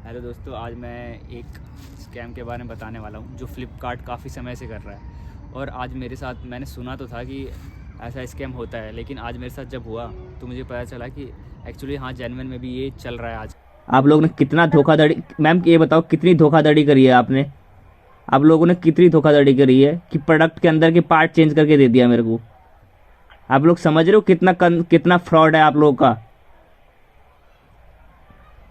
Hello दोस्तों, आज मैं एक स्कैम के बारे में बताने वाला हूँ जो फ्लिपकार्ट काफ़ी समय से कर रहा है। और आज मेरे साथ, मैंने सुना तो था कि ऐसा स्कैम होता है, लेकिन आज मेरे साथ जब हुआ तो मुझे पता चला कि एक्चुअली हाँ, जेन्युइन में भी ये चल रहा है आज। आप लोग ने कितना धोखाधड़ी, मैम ये बताओ कितनी धोखाधड़ी करी है आपने। आप लोगों ने कितनी धोखाधड़ी करी है कि प्रोडक्ट के अंदर के पार्ट चेंज करके दे दिया मेरे को। आप लोग समझ रहे हो कितना फ्रॉड है आप लोगों का,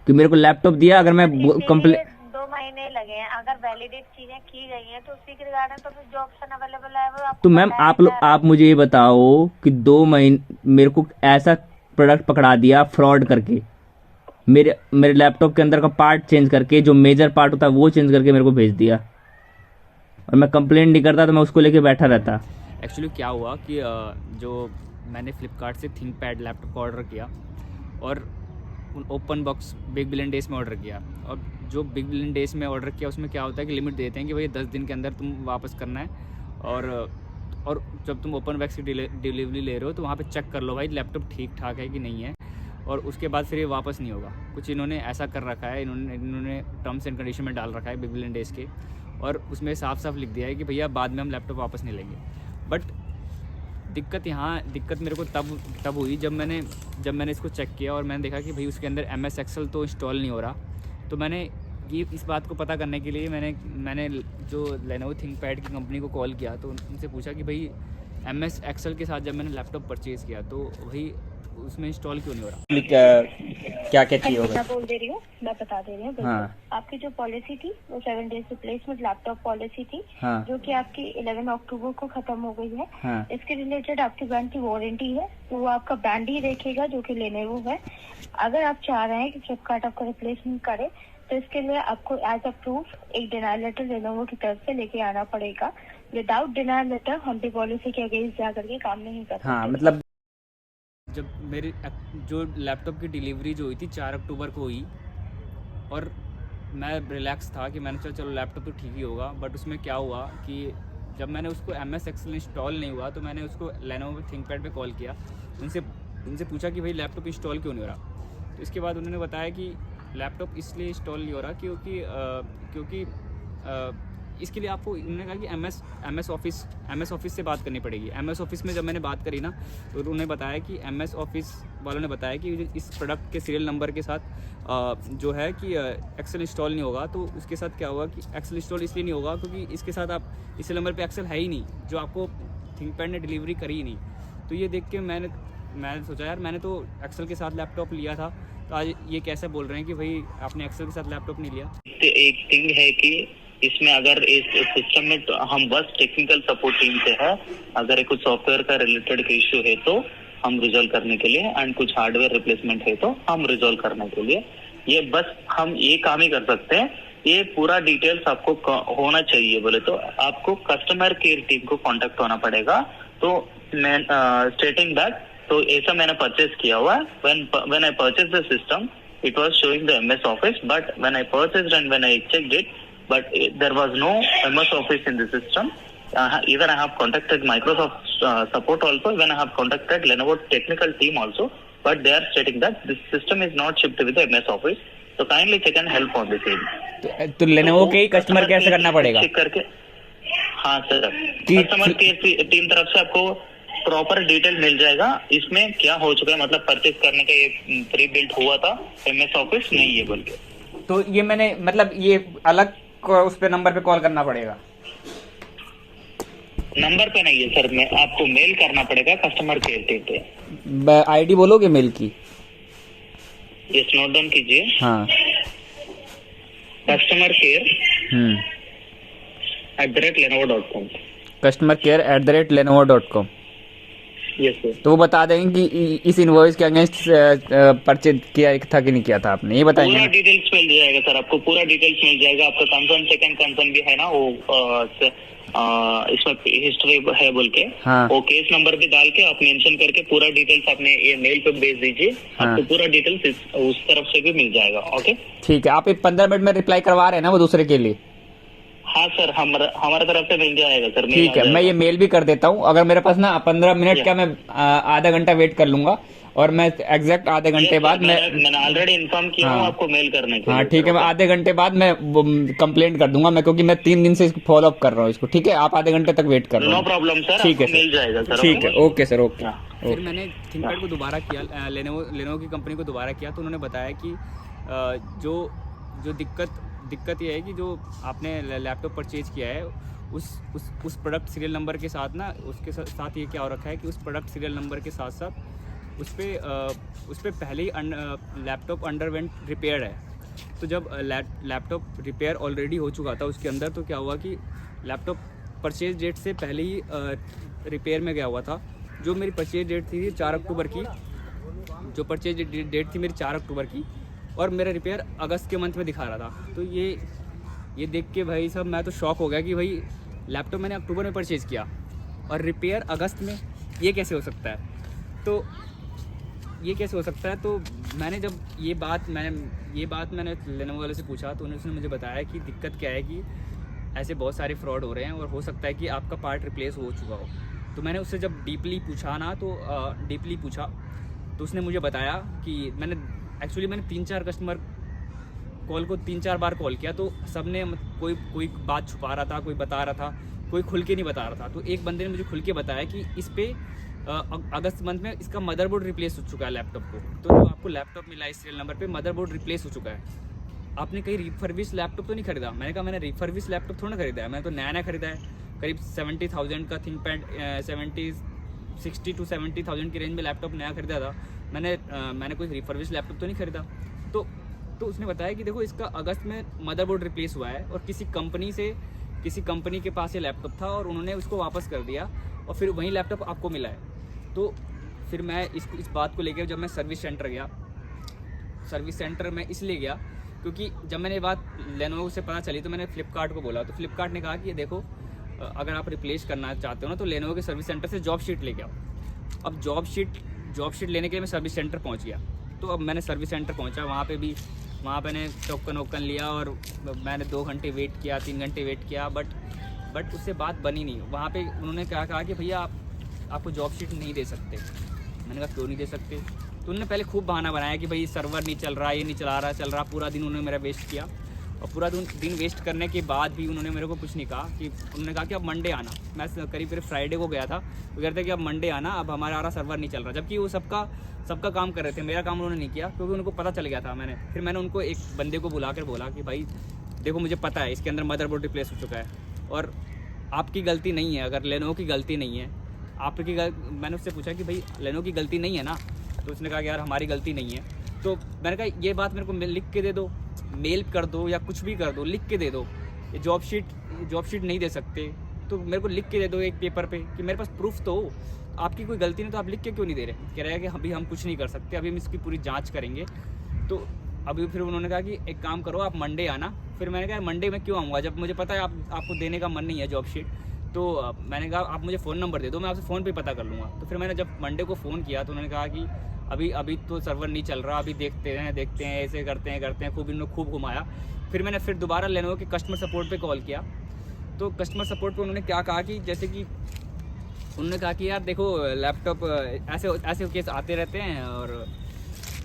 कि मेरे को लैपटॉप दिया, अगर मैं तो कंप्ले इसीलिए 2 महीने लगे हैं। अगर वैलिडेट चीजें की गई हैं तो उसी के रिगार्डिंग तो फिर जो ऑप्शन अवेलेबल है वो तो आपको मैम बताया जा रहा है। आप मुझे ये बताओ कि 2 महीने मेरे को ऐसा प्रोडक्ट पकड़ा दिया फ्रॉड करके, मेरे मेरे लैपटॉप के अंदर का पार्ट चेंज करके, जो मेजर पार्ट होता है वो चेंज करके मेरे को भेज दिया, और मैं कंप्लेंट नहीं करता तो मैं उसको लेके बैठा रहता। एक्चुअली क्या हुआ कि जो मैंने फ्लिपकार्ट से थिंकपैड लैपटॉप का ऑर्डर किया और open box big billion days में ऑर्डर किया। और जो बिग बिलियन डेज में ऑर्डर किया उसमें क्या होता है कि लिमिट देते हैं कि भाई 10 दिन के अंदर तुम वापस करना है। और जब तुम ओपन बॉक्स की डिलीवरी ले रहे हो तो वहाँ पे चेक कर लो भाई लैपटॉप ठीक ठाक है कि नहीं है, और उसके बाद फिर ये वापस नहीं होगा। कुछ इन्होंने ऐसा कर रखा है, इन्होंने टर्म्स एंड कंडीशन में डाल रखा है बिग बिलियन डेज के, और उसमें साफ साफ लिख दिया है कि भैया बाद में हम लैपटॉप वापस नहीं लेंगे। बट दिक्कत मेरे को तब हुई जब मैंने इसको चेक किया और मैंने देखा कि भाई उसके अंदर MS एक्सेल तो इंस्टॉल नहीं हो रहा। तो मैंने ये इस बात को पता करने के लिए मैंने जो लेनोवो थिंकपैड की कंपनी को कॉल किया, तो उनसे पूछा कि भाई MS एक्सेल के साथ जब मैंने लैपटॉप परचेज़ किया तो भाई उसमें इंस्टॉल क्यों नहीं हो रहा। क्या क्या चाहिए मैं होगा। बोल दे रही हूँ, मैं बता दे रही हूँ। बिल्कुल हाँ आपकी जो पॉलिसी थी वो 7 डेज रिप्लेसमेंट लैपटॉप पॉलिसी थी, हाँ जो कि आपकी 11 अक्टूबर को खत्म हो गई है। हाँ इसके रिलेटेड आपकी ब्रांड की वारंटी है, तो वो आपका ब्रांड ही देखेगा जो कि लेनेवो है। अगर आप चाह रहे हैं कि फ्लिपकार्ट आपका रिप्लेसमेंट करे तो इसके लिए आपको एज अ प्रूफ एक डिनायल लेटर लेनोवो की तरफ से लेके आना पड़ेगा। विदाउट डिनायल लेटर हम भी पॉलिसी के अगेंस्ट जा करके काम नहीं कर सकते। हाँ, मतलब जब मेरी जो लैपटॉप की डिलीवरी जो हुई थी 4 अक्टूबर को हुई, और मैं रिलैक्स था कि मैंने चलो लैपटॉप तो ठीक ही होगा। बट उसमें क्या हुआ कि जब मैंने उसको MS एक्सेल इंस्टॉल नहीं हुआ तो मैंने उसको लेनोवो थिंकपैड पे कॉल किया, उनसे पूछा कि भाई लैपटॉप इंस्टॉल क्यों नहीं हो रहा। तो इसके बाद उन्होंने बताया कि लैपटॉप इसलिए इंस्टॉल नहीं हो रहा क्योंकि इसके लिए आपको, उन्होंने कहा कि MS ऑफिस से बात करनी पड़ेगी। MS ऑफिस में जब मैंने बात करी ना, तो उन्होंने बताया कि MS ऑफिस वालों ने बताया कि इस प्रोडक्ट के सीरियल नंबर के साथ जो है कि एक्सेल इंस्टॉल नहीं होगा। तो उसके साथ क्या होगा कि एक्सेल इंस्टॉल इसलिए नहीं होगा क्योंकि इसके साथ आप इस नंबर पे एक्सेल है ही नहीं, जो आपको थिंकपैड ने डिलीवरी करी ही नहीं। तो ये देख के मैंने सोचा यार, मैंने तो एक्सेल के साथ लैपटॉप लिया था, तो आज ये कैसे बोल रहे हैं कि भाई आपने एक्सेल के साथ लैपटॉप नहीं लिया। एक थिंग है कि इसमें अगर इस सिस्टम में तो हम बस टेक्निकल सपोर्ट टीम से है, अगर कुछ सॉफ्टवेयर का रिलेटेड इश्यू है तो हम रिजॉल्व करने के लिए, एंड कुछ हार्डवेयर रिप्लेसमेंट है तो हम रिजॉल्व करने के लिए, ये बस हम ये काम ही कर सकते हैं। ये पूरा डिटेल्स आपको होना चाहिए बोले तो आपको कस्टमर केयर टीम को कांटेक्ट होना पड़ेगा। तो मैं स्टेटिंग दैट, तो ऐसा मैंने परचेज किया हुआ। When I purchase the system it was showing the MS Office, but when I purchased and when I checked it, but there was no MS Office in the system. Even I have contacted Microsoft support also, when I have contacted Lenovo technical team also, but they are stating that this system is not shipped with the MS Office. So kindly check and help on the same. तो Lenovo के ही customer care से करना पड़ेगा। Check करके, हाँ sir, कि customer care team तरफ से आपको प्रॉपर डिटेल मिल जाएगा। इसमें क्या हो चुका है, मतलब परचेज करने का ये प्री बिल्ट हुआ था, MS ऑफिस नहीं है बोल के। तो ये मैंने, मतलब ये अलग उस पे नंबर पे कॉल करना पड़ेगा। नंबर पे नहीं है सर, मैं आपको मेल करना पड़ेगा कस्टमर केयर टीम पे। ID बोलोगे मेल की। ये नोट डाउन कीजिए। हाँ। Customer care @lenovo.com। Customer care @lenovo.com। Yes sir. तो वो बता देंगे कि इस इनवॉइस के अगेंस्ट परचेज किया था कि नहीं किया था आपने, ये बताएंगे पूरा ना? डिटेल्स मिल जाएगा सर, आपको पूरा डिटेल्स मिल जाएगा। आपका कंसर्न, सेकंड कंसर्न भी है ना वो, इसमें हिस्ट्री है बोल के, हाँ। वो केस नंबर भी डाल के आप मेंशन करके पूरा डिटेल्स अपने ये मेल पे भेज दीजिए। हाँ। आपको पूरा डिटेल्स उस तरफ से भी मिल जाएगा। ओके ठीक है, आप 15 मिनट में रिप्लाई करवा रहे हैं ना वो दूसरे के लिए? हाँ सर, हमारे तरफ से मिल जाएगा सर। ठीक है, मैं ये मेल भी कर देता हूँ। अगर मेरे पास ना 15 मिनट, क्या मैं आधा घंटा वेट कर लूंगा, और मैं एग्जैक्ट आधे घंटे बाद मैंने ऑलरेडी इन्फॉर्म किया हूँ हाँ। आपको मेल करने के हाँ लिए। ठीक है, मैं आधे घंटे बाद मैं कंप्लेंट कर दूंगा मैं, क्योंकि मैं 3 दिन से इसको फॉलो अप कर रहा हूँ इसको। ठीक है, आप आधे घंटे तक वेट कर रहा नो हूँ। प्रॉब्लम सर, ठीक है आपको मिल जाएगा सर। ठीक है, ओके सर, ओके। हाँ। फिर मैंने थिंकपैड को दोबारा किया, लेनोवो की कंपनी को दोबारा किया, तो उन्होंने बताया कि जो दिक्कत ये है कि जो आपने लैपटॉप परचेज किया है उस प्रोडक्ट सीरियल नंबर के साथ ना, उसके साथ ये क्या हो रखा है कि उस प्रोडक्ट सीरियल नंबर के साथ साथ उस पर पहले ही लैपटॉप अंडरवेंट रिपेयर है। तो जब लैपटॉप रिपेयर ऑलरेडी हो चुका था उसके अंदर, तो क्या हुआ कि लैपटॉप परचेज डेट से पहले ही रिपेयर में गया हुआ था। जो मेरी परचेज डेट थी 4 अक्टूबर की, जो परचेज डेट थी मेरी 4 अक्टूबर की, और मेरा रिपेयर अगस्त के मंथ में दिखा रहा था। तो ये देख के भाई साहब मैं तो शॉक हो गया कि भाई लैपटॉप मैंने अक्टूबर में परचेज़ किया और रिपेयर अगस्त में, ये कैसे हो सकता है? तो ये कैसे हो सकता है? तो मैंने जब ये बात मैंने लेनोवो वाले से पूछा, तो उसने मुझे बताया कि दिक्कत क्या है कि ऐसे बहुत सारे फ्रॉड हो रहे हैं और हो सकता है कि आपका पार्ट रिप्लेस हो चुका हो। तो मैंने उससे जब डीपली पूछा तो उसने मुझे बताया कि मैंने 3-4 कस्टमर कॉल को 3-4 बार कॉल किया, तो सब ने कोई बात छुपा रहा था, कोई बता रहा था, कोई खुल के नहीं बता रहा था। तो एक बंदे ने मुझे खुल के बताया कि इस पे अगस्त मंथ में इसका मदरबोर्ड रिप्लेस हो चुका है लैपटॉप को। तो जो आपको लैपटॉप मिला इस सीरियल नंबर पे मदरबोर्ड रिप्लेस हो चुका है। आपने कहीं रिफर्बिश लैपटॉप तो नहीं खरीदा? मैंने कहा मैंने रिफर्बिश लैपटॉप थोड़ा ना खरीदा है, मैंने तो नया खरीदा है। करीब 70,000 का थिंकपैड 60 to 70,000 की रेंज में लैपटॉप नया खरीदा था मैंने कोई रिफर्बिश लैपटॉप तो नहीं खरीदा। तो उसने बताया कि देखो इसका अगस्त में मदरबोर्ड रिप्लेस हुआ है और किसी कंपनी के पास ये लैपटॉप था और उन्होंने उसको वापस कर दिया और फिर वही लैपटॉप आपको मिला है। तो फिर मैं इस बात को लेकर जब मैं सर्विस सेंटर में इसलिए गया क्योंकि जब मैंने ये बात लेनोवो से पता चली तो मैंने फ्लिपकार्ट को बोला। तो फ्लिपकार्ट ने कहा कि ये देखो अगर आप रिप्लेस करना चाहते हो ना तो लेनोवो के सर्विस सेंटर से जॉब शीट लेके आओ। अब जॉब शीट लेने के लिए मैं सर्विस सेंटर पहुंच गया। तो अब मैंने सर्विस सेंटर पहुंचा, वहाँ पे मैंने टोकन लिया और मैंने 2 घंटे वेट किया, 3 घंटे वेट किया, बट उससे बात बनी नहीं। वहाँ पे उन्होंने क्या कहा कि भैया आपको जॉब शीट नहीं दे सकते। मैंने कहा क्यों नहीं दे सकते? तो उन्होंने पहले खूब बहाना बनाया कि भाई सर्वर नहीं चल रहा, ये नहीं चल रहा। पूरा दिन उन्होंने मेरा वेस्ट किया और पूरा दिन वेस्ट करने के बाद भी उन्होंने मेरे को कुछ नहीं कहा। कि उन्होंने कहा कि अब मंडे आना। मैं करीब फ्राइडे को गया था, वो कहते हैं कि अब मंडे आना, अब हमारा सर्वर नहीं चल रहा। जबकि वो सबका काम कर रहे थे, मेरा काम उन्होंने नहीं किया क्योंकि उनको पता चल गया था। फिर मैंने उनको एक बंदे को बुलाकर बोला कि भाई देखो मुझे पता है इसके अंदर मदरबोर्ड रिप्लेस हो चुका है और आपकी गलती नहीं है, अगर लेनोवो की गलती नहीं है मैंने उससे पूछा कि भाई लेनोवो की गलती नहीं है ना? तो उसने कहा कि यार हमारी गलती नहीं है। तो मैंने कहा ये बात मेरे को लिख के दे दो, मेल कर दो या कुछ भी कर दो, लिख के दे दो। ये जॉब शीट नहीं दे सकते तो मेरे को लिख के दे दो एक पेपर पे कि मेरे पास प्रूफ तो हो। आपकी कोई गलती नहीं तो आप लिख के क्यों नहीं दे रहे? कह रहे हैं कि अभी हम कुछ नहीं कर सकते, अभी हम इसकी पूरी जांच करेंगे। तो अभी फिर उन्होंने कहा कि एक काम करो आप मंडे आना। फिर मैंने कहा मंडे में क्यों आऊँगा जब मुझे पता है आपको देने का मन नहीं है जॉब शीट। तो मैंने कहा आप मुझे फ़ोन नंबर दे दो, मैं आपसे फ़ोन पे पता कर लूँगा। तो फिर मैंने जब मंडे को फ़ोन किया तो उन्होंने कहा कि अभी तो सर्वर नहीं चल रहा, अभी देखते हैं, ऐसे करते हैं। खूब घुमाया। फिर मैंने दोबारा लेनोवो के कस्टमर सपोर्ट पे कॉल किया। तो कस्टमर सपोर्ट पे उन्होंने क्या कहा कि जैसे कि उन्होंने कहा कि यार देखो लैपटॉप ऐसे केस आते रहते हैं और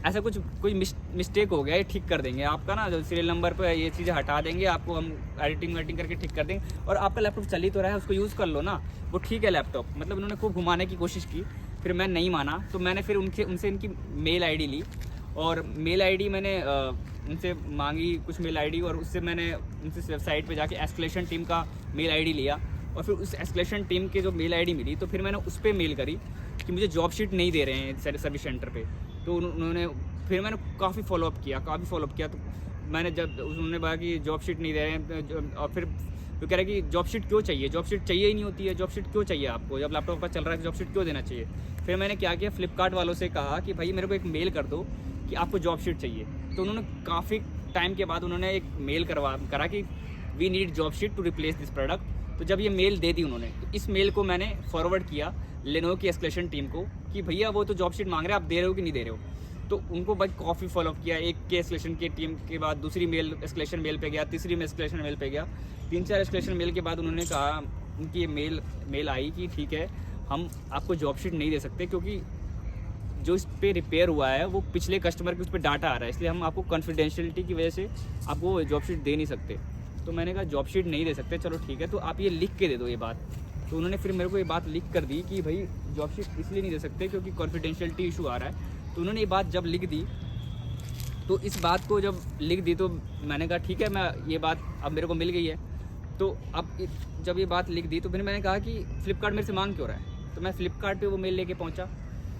ऐसा कोई मिस्टेक हो गया, ये ठीक कर देंगे आपका ना, जो सीरियल नंबर पे ये चीज़ें हटा देंगे, आपको हम एडिटिंग करके ठीक कर देंगे और आपका लैपटॉप चल ही तो रहा है, उसको यूज़ कर लो ना, वो ठीक है लैपटॉप। मतलब उन्होंने खूब घुमाने की कोशिश की। फिर मैं नहीं माना तो मैंने फिर उनसे इनकी मेल आईडी ली और मेल आईडी मैंने उनसे मांगी कुछ मेल आईडी और उससे मैंने उनसे वेबसाइट पे जाके एस्केलेशन टीम का मेल आईडी लिया और फिर उस एस्केलेशन टीम के जो मेल आईडी मिली तो फिर मैंने उस पर मेल करी कि मुझे जॉब शीट नहीं दे रहे हैं सर्विस सेंटर पे। तो फिर मैंने काफ़ी फॉलोअप किया। तो मैंने जब उन्होंने कहा कि जॉब शीट नहीं दे रहे हैं और फिर तो कह रहे कि जॉब शीट क्यों चाहिए? जॉब शीट चाहिए ही नहीं होती है, जॉब शीट क्यों चाहिए आपको? जब लैपटॉप पर चल रहा है जॉब शीट क्यों देना चाहिए? फिर मैंने क्या किया, फ्लिपकार्ट वालों से कहा कि भाई मेरे को एक मेल कर दो कि आपको जॉब शीट चाहिए। तो उन्होंने काफ़ी टाइम के बाद उन्होंने एक मेल करा कि we need job sheet to replace this product. तो जब ये मेल दे दी उन्होंने तो इस मेल को मैंने फॉरवर्ड किया लेनोवो की एस्केलेशन टीम को कि भैया वो तो जॉब शीट मांग रहे हैं, आप दे रहे हो कि नहीं दे रहे हो? तो उनको भाई काफ़ी फॉलोअप किया। एक के एस्केलेशन की टीम के बाद दूसरी मेल एस्केलेशन मेल पे गया, तीसरी में एस्केलेशन मेल पे गया, 3-4 एस्केलेशन मेल के बाद उन्होंने कहा, उनकी मेल आई कि ठीक है हम आपको जॉब शीट नहीं दे सकते क्योंकि जो इस पे रिपेयर हुआ है वो पिछले कस्टमर के उस पर डाटा आ रहा है, इसलिए हम आपको कॉन्फिडेंशियलिटी की वजह से आपको जॉब शीट दे नहीं सकते। तो मैंने कहा जॉब शीट नहीं दे सकते, चलो ठीक है, तो आप ये लिख के दे दो ये बात। तो उन्होंने फिर मेरे को ये बात लिख कर दी कि भाई जॉब शीट इसलिए नहीं दे सकते क्योंकि कॉन्फिडेंशियलिटी इशू आ रहा है। तो उन्होंने ये बात जब लिख दी, तो इस बात को जब लिख दी तो मैंने कहा ठीक है, मैं ये बात अब मेरे को मिल गई है। तो अब जब ये बात लिख दी तो फिर मैंने कहा कि फ़्लिपकार्ट मेरे से मांग क्यों रहा है। तो मैं फ़्लिपकार्ट पे वो मेल लेके पहुंचा।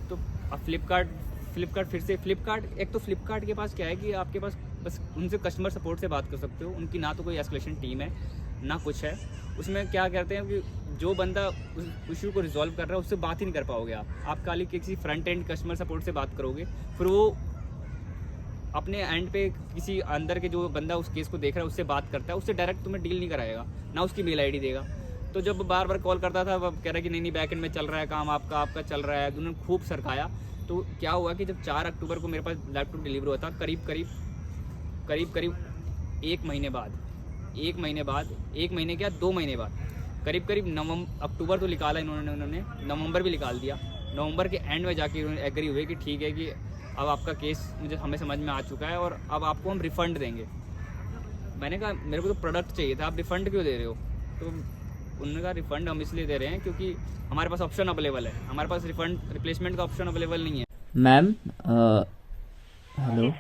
तो अब फ़्लिपकार्ट फिर से एक तो फ़्लिपकार्ट के पास क्या है कि आपके पास बस उनसे कस्टमर सपोर्ट से बात कर सकते हो, उनकी ना तो कोई एस्केलेशन टीम है ना कुछ है। उसमें क्या करते हैं कि जो बंदा उस इशू को रिजॉल्व कर रहा है उससे बात ही नहीं कर पाओगे आप खाली किसी फ्रंट एंड कस्टमर सपोर्ट से बात करोगे, फिर वो अपने एंड पे किसी अंदर के जो बंदा उस केस को देख रहा है उससे बात करता है, उससे डायरेक्ट तुम्हें डील नहीं कराएगा, ना उसकी मेल आईडी देगा। तो जब बार बार कॉल करता था वो कह रहा है कि नहीं बैक एंड में चल रहा है काम, आपका चल रहा है। उन्होंने खूब सरकाया। तो क्या हुआ कि जब 4 अक्टूबर को मेरे पास लैपटॉप डिलीवर हुआ था, करीब 1 महीने बाद, 1 महीने क्या 2 महीने बाद, करीब अक्टूबर तो निकाला उन्होंने नवंबर भी निकाल दिया। नवंबर के एंड में जाके उन्होंने एग्री हुए कि ठीक है कि अब आपका केस हमें समझ में आ चुका है और अब आपको हम रिफ़ंड देंगे। मैंने कहा मेरे को तो प्रोडक्ट चाहिए था, आप रिफ़ंड क्यों दे रहे हो। तो उन्होंने कहा रिफ़ंड हम इसलिए दे रहे हैं क्योंकि हमारे पास ऑप्शन अवेलेबल है, हमारे पास रिप्लेसमेंट का ऑप्शन अवेलेबल नहीं है। मैम हेलो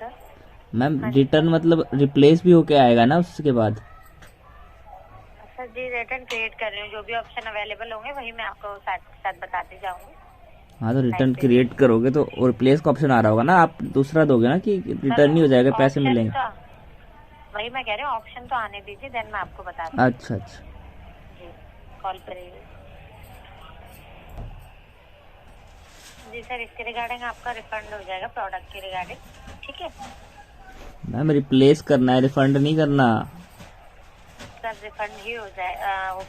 मैम, रिटर्न मतलब रिप्लेस भी होके आएगा ना उसके बाद। सर जी रिटर्न क्रिएट कर रही हूँ, जो भी ऑप्शन अवेलेबल होंगे वही मैं आपको साथ बताती जाऊंगी। हाँ तो रिटर्न क्रिएट करोगे तो रिप्लेस का ऑप्शन आ रहा होगा ना, आप दूसरा दोगे ना कि रिटर्न नहीं हो जाएगा, पैसे मिलेंगे। वही मैं कह रही हूँ, ऑप्शन तो आने दीजिए, देन मैं आपको बता दूँ। अच्छा जी कॉल पर जी सर, इसके रिगार्डिंग आपका रिफंड हो जाएगा, प्रोडक्ट के रिगार्डिंग। ठीक है मैम, रिप्लेस करना है, रिफंड नहीं करना। सर रिफंड ही हो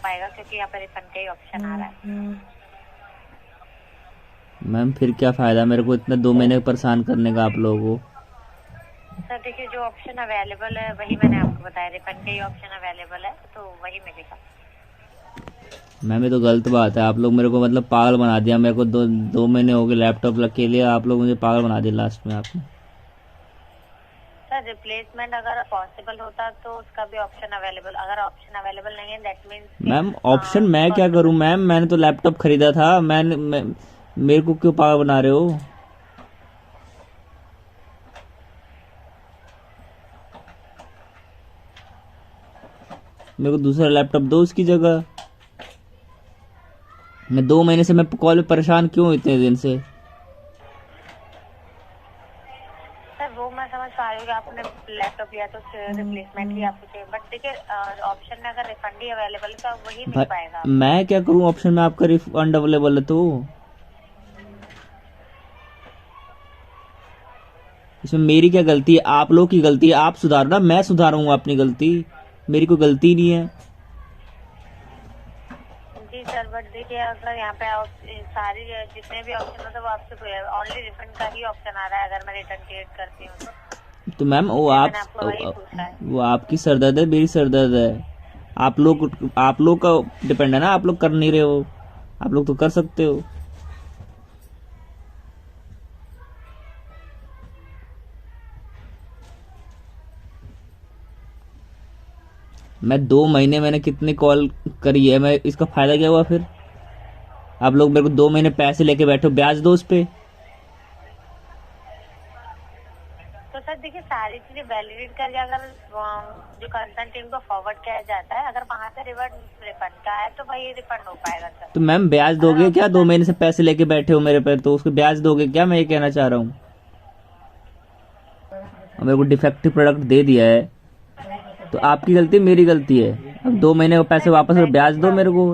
पाएगा क्योंकि यहाँ पे रिफंड का ही ऑप्शन आ रहा है। मैम फिर क्या फायदा मेरे को इतने 2 महीने परेशान करने का आप लोगों को। सर देखिए जो ऑप्शन अवेलेबल है वही मैंने आपको बताया, रिफंड का ही ऑप्शन अवेलेबल है तो वही मिलेगा। मैम ये तो गलत बात है, आप लोग मेरे को मतलब पागल बना दिया। मेरे को 2 महीने हो गए लैपटॉप के लिए, आप लोग मुझे पागल बना दिया लास्ट में आपने। सर रिप्लेसमेंट अगर पॉसिबल होता तो उसका भी ऑप्शन अवेलेबल, अगर ऑप्शन अवेलेबल नहीं है दैट मींस। मैम ऑप्शन मैं क्या करूं मैम, मैंने तो लैपटॉप खरीदा था, मेरे को क्यों पागल बना रहे हो। मेरे को दूसरा लैपटॉप दो उसकी जगह। मैं 2 महीने से मैं कॉल पे परेशान क्यों हूं इतने दिन से। सर वो मैं समझ पा रही हूँ कि आपने लैपटॉप लिया तो रिप्लेसमेंट ही आपको चाहिए, बट देखिए ऑप्शन में अगर रिफंड ही अवेलेबल है तो वही मिल पाएगा। मैं क्या करूं, ऑप्शन में आपका रिफंड अवेलेबल है तो इसमें मेरी क्या गलती है, आप लोग की गलती है, आप सुधारो ना, मैं सुधारूंगा अपनी गलती, मेरी कोई गलती नहीं है। जी सर बट देखिए अगर यहाँ पे सारी जितने भी ऑप्शन होते हैं वो आपसे ओनली रिफंड का ही ऑप्शन आ रहा है अगर मैं रिटर्न क्रिएट करती हूँ तो मैम वो आपकी सरदर्द है, मेरी सरदर्द है। आप लोग का डिपेंड है ना, आप लोग कर नहीं रहे हो, आप लोग तो कर सकते हो। मैं 2 महीने मैंने कितनी कॉल करी है, मैं इसका फायदा क्या हुआ फिर। आप लोग मेरे को 2 महीने पैसे लेके बैठो, ब्याज दो उस पे। तो सर देखिए सारी चीजें वैलिडेट करके अगर जो कंसर्न टीम को फॉरवर्ड किया जाता है, अगर वहाँ से रिफंड का है तो वही रिफंड हो पाएगा सर। तो मैम ब्याज दोगे क्या, 2 महीने से पैसे लेके बैठे हो मेरे पे, तो उसको ब्याज दोगे क्या, मैं ये कहना चाह रहा हूँ। मेरे को डिफेक्टिव प्रोडक्ट दे दिया है तो आपकी गलती मेरी गलती है। अब 2 महीने का पैसे वापस ब्याज दो मेरे को,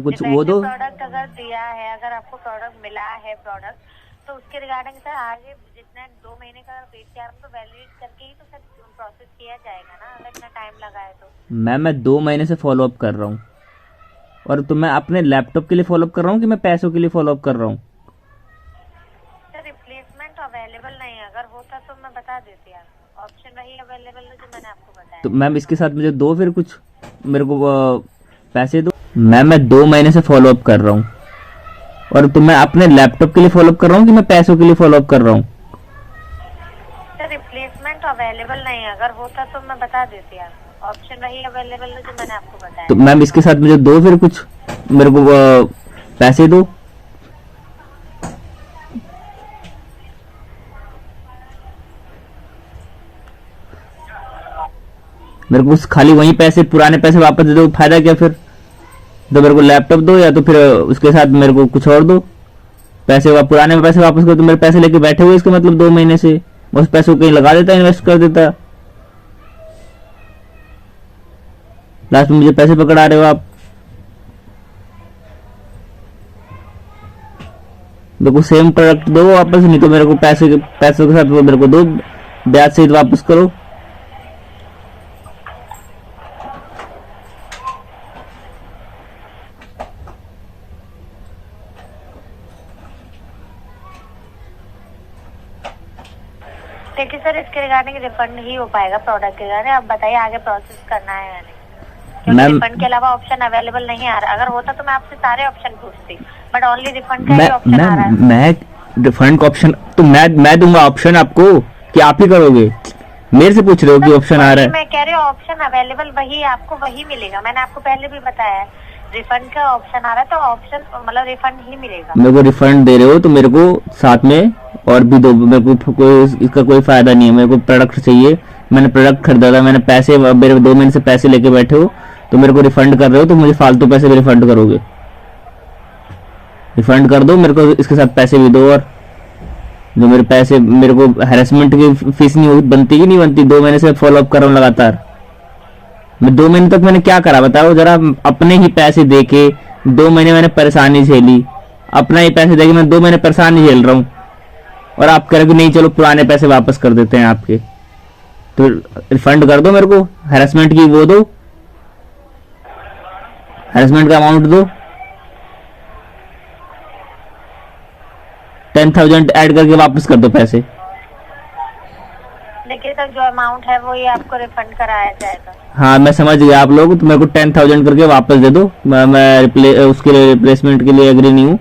कुछ वो दो। प्रोडक्ट अगर दिया है, अगर आपको प्रोडक्ट मिला है प्रोडक्ट तो उसके रिगार्डिंग सर आगे जितने 2 महीने का वेट किया तो वैलिडेट करके ही तो सर प्रोसेस किया जाएगा ना, अगर इतना टाइम लगा है तो। मैं 2 महीने से फॉलो अप कर रहा हूँ, और तो मैं अपने लैपटॉप के लिए फॉलो अप कर रहा हूँ कि मैं पैसों के लिए फॉलो अप कर रहा हूँ। सर रिप्लेसमेंट अवेलेबल नहीं है, अगर होता तो मैं बता देती यार, ऑप्शन वही अवेलेबल है जो मैंने आपको बताया। तो मैम इसके साथ मुझे दो फिर कुछ मेरे को पैसे दो। मैम मैं 2 महीने से फॉलो अप कर रहा हूँ। और तो मैं अपने लैपटॉप के लिए फॉलोअप कर रहा हूँ कि मैं पैसों के लिए फॉलोअप कर रहा हूँ? सर रिप्लेसमेंट अवेलेबल नहीं है, अगर होता तो मैं बता देती आपको। ऑप्शन वही अवेलेबल है जो मैंने आपको बताया। तो मैम इसके साथ मुझे दो फिर कुछ, मेरे को पैसे दो। मेरे को खाली वही पैसे, पुराने पैसे वापस दे दो, फायदा क्या फिर? तो मेरे को लैपटॉप दो या तो फिर उसके साथ मेरे को कुछ और दो। पैसे पुराने पैसे वापस करो। तो मेरे पैसे लेके बैठे हुए इसका मतलब 2 महीने से, उस पैसों को कहीं लगा देता, इन्वेस्ट कर देता, लास्ट में मुझे पैसे पकड़ा रहे हो आप। मेरे को सेम प्रोडक्ट दो वापस, नहीं तो मेरे को पैसों के साथ वो मेरे को दो, ब्याज सहित वापस करो। देखिए सर, इसके रिगार्डिंग रिफंड ही हो पाएगा प्रोडक्ट के रिगार्डिंग। आप बताइए आगे प्रोसेस करना है या नहीं, क्योंकि मैम रिफंड के अलावा ऑप्शन अवेलेबल नहीं आ रहा। अगर होता तो मैं आपसे सारे ऑप्शन पूछती, बट ओनली रिफंड का ही ऑप्शन आ रहा है। मैं रिफंड का ऑप्शन तो मैं दूंगा ऑप्शन आपको, कि आप ही करोगे? मेरे से पूछ रहे हो कि ऑप्शन आ रहा है? मैं कह रही हूँ ऑप्शन अवेलेबल वही आपको वही मिलेगा। मैंने आपको पहले भी बताया है, रिफंड का ऑप्शन आ रहा है तो ऑप्शन मतलब रिफंड ही मिलेगा। मेरे को रिफंड दे रहे हो तो मेरे को साथ में और भी दो। मेरे को कोई इसका कोई फायदा नहीं है, मेरे को प्रोडक्ट चाहिए। मैंने प्रोडक्ट खरीदा था, मैंने पैसे, मेरे 2 महीने से पैसे लेके बैठे हो तो मेरे को रिफंड कर रहे हो, तो मुझे फालतू पैसे भी रिफंड करोगे? रिफंड कर दो मेरे को, इसके साथ पैसे भी दो। और जो मेरे पैसे, मेरे को हैरेसमेंट की फीस नहीं बनती कि नहीं बनती? 2 महीने से फॉलोअप कर रहा हूँ लगातार। मैं 2 महीने तक मैंने क्या करा बताओ जरा? अपने ही पैसे देके 2 महीने मैंने परेशानी झेली, अपना ही पैसे देके मैं 2 महीने परेशानी झेल रहा हूँ, और आप कह रहे हो कि नहीं चलो पुराने पैसे वापस कर देते हैं आपके। तो रिफंड कर दो मेरे को, हैरेसमेंट की वो दो, हैरेसमेंट का अमाउंट दो। 10,000 ऐड करके वापस कर दो पैसे। देखिए सर, जो अमाउंट है वो ये आपको रिफंड कराया जाएगा। हाँ मैं समझ गया आप लोग, तो मेरे को 10,000 करके वापस दे दो। मैं उसके लिए रिप्लेसमेंट के लिए एग्री नहीं हूँ।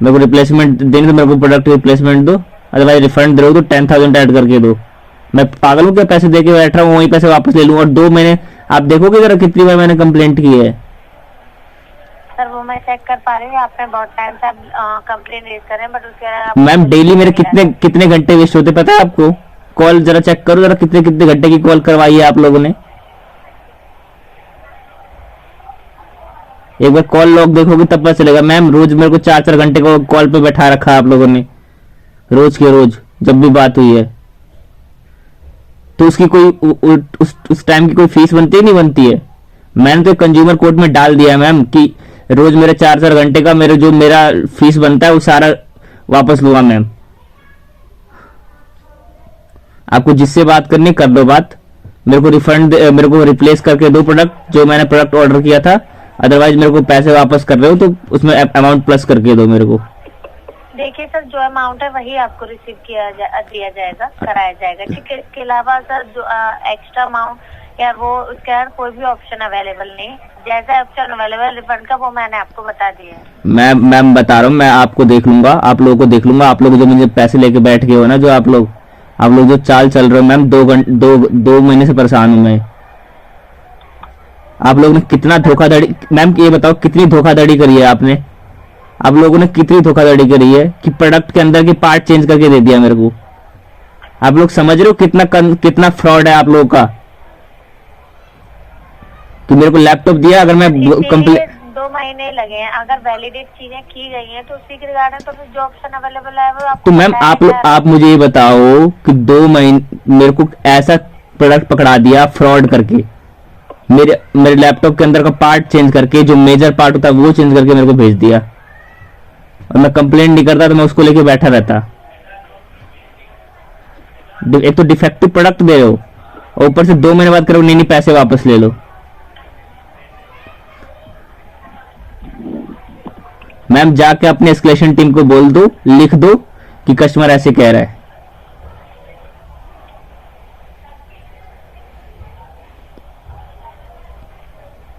मेरे को रिप्लेसमेंट देने तो मेरे को प्रोडक्ट रिप्लेसमेंट दो, अदरवाइज रिफंड दो तो 10,000 ऐड करके दो। मैं पागल हूँ क्या? पैसे दे के बैठ रहा हूँ, वही पैसे वापस ले लूँ। और 2 महीने आप देखोगे जरा कितनी बार मैंने कंप्लेंट की है। सर वो मैं चेक कर पा रही हूँ, आपने बहुत टाइम से कंप्लेन रेज कर रहे हैं, बट उसके मैम डेली मेरे कितने घंटे वेस्ट होते पता है आपको? कॉल जरा चेक करो जरा, कितने कितने घंटे की कॉल करवाई है आप लोगों ने। एक बार कॉल लॉग देखोगे तब पता चलेगा। मैम रोज मेरे को 4-4 घंटे को कॉल पे बैठा रखा है आप लोगों ने, रोज के रोज जब भी बात हुई है। तो उसकी कोई उस टाइम की कोई फीस बनती है नहीं बनती है? मैंने तो कंज्यूमर कोर्ट में डाल दिया है मैम कि रोज मेरे 4-4 घंटे का मेरा फीस बनता है वो सारा वापस लूंगा मैम। आपको जिससे बात करनी कर दो बात, मेरे को रिफंड, मेरे को रिप्लेस करके दो प्रोडक्ट जो मैंने प्रोडक्ट ऑर्डर किया था, अदरवाइज मेरे को पैसे वापस कर रहे हो तो उसमें अमाउंट प्लस करके दो मेरे को। देखिए सर, जो अमाउंट है वही आपको रिसीव दिया जाएगा, कराया जाएगा, ठीक है। इसके अलावा सर जो एक्स्ट्रा अमाउंट या वो उसके कोई भी ऑप्शन अवेलेबल नहीं। जैसा ऑप्शन अवेलेबल रिफंड का वो मैंने आपको बता दिया है। मैं बता रहा हूँ, मैं आपको देख लूंगा, आप लोगों को देख लूंगा। आप लोग जो मुझे पैसे लेके बैठ गए हो ना, जो आप लोग जो चाल चल रहे हो मैम, 2 महीने से परेशान हूं मैं। आप लोगों ने कितना धोखाधड़ी, मैम ये बताओ कितनी धोखाधड़ी करी है आपने? आप लोगों ने कितनी धोखाधड़ी करी है कि प्रोडक्ट के अंदर के पार्ट चेंज करके दे दिया मेरे को? आप लोग समझ रहे हो कितना फ्रॉड है आप लोगों का? कि मेरे को लैपटॉप दिया, अगर मैं कंप्लीट 2 महीने लगे हैं, अगर वैलिडेट चीजें की गई हैं तो उसी के रिगार्डिंग तो फिर जो ऑप्शन अवेलेबल है वो आपको। तो मैम आप मुझे ये बताओ कि 2 महीने मेरे को ऐसा प्रोडक्ट पकड़ा दिया फ्रॉड करके, मेरे लैपटॉप के अंदर का पार्ट चेंज करके, जो मेजर पार्ट होता है वो चेंज करके मेरे को भेज दिया, और मैं कंप्लेंट नहीं करता तो मैं उसको लेके बैठा रहता। एक तो डिफेक्टिव प्रोडक्ट दे रहे हो, और ऊपर से 2 महीने बाद करो नहीं पैसे वापस ले लो। मैम जाके अपने एस्केलेशन टीम को बोल दो, लिख दो कि कस्टमर ऐसे कह रहा है।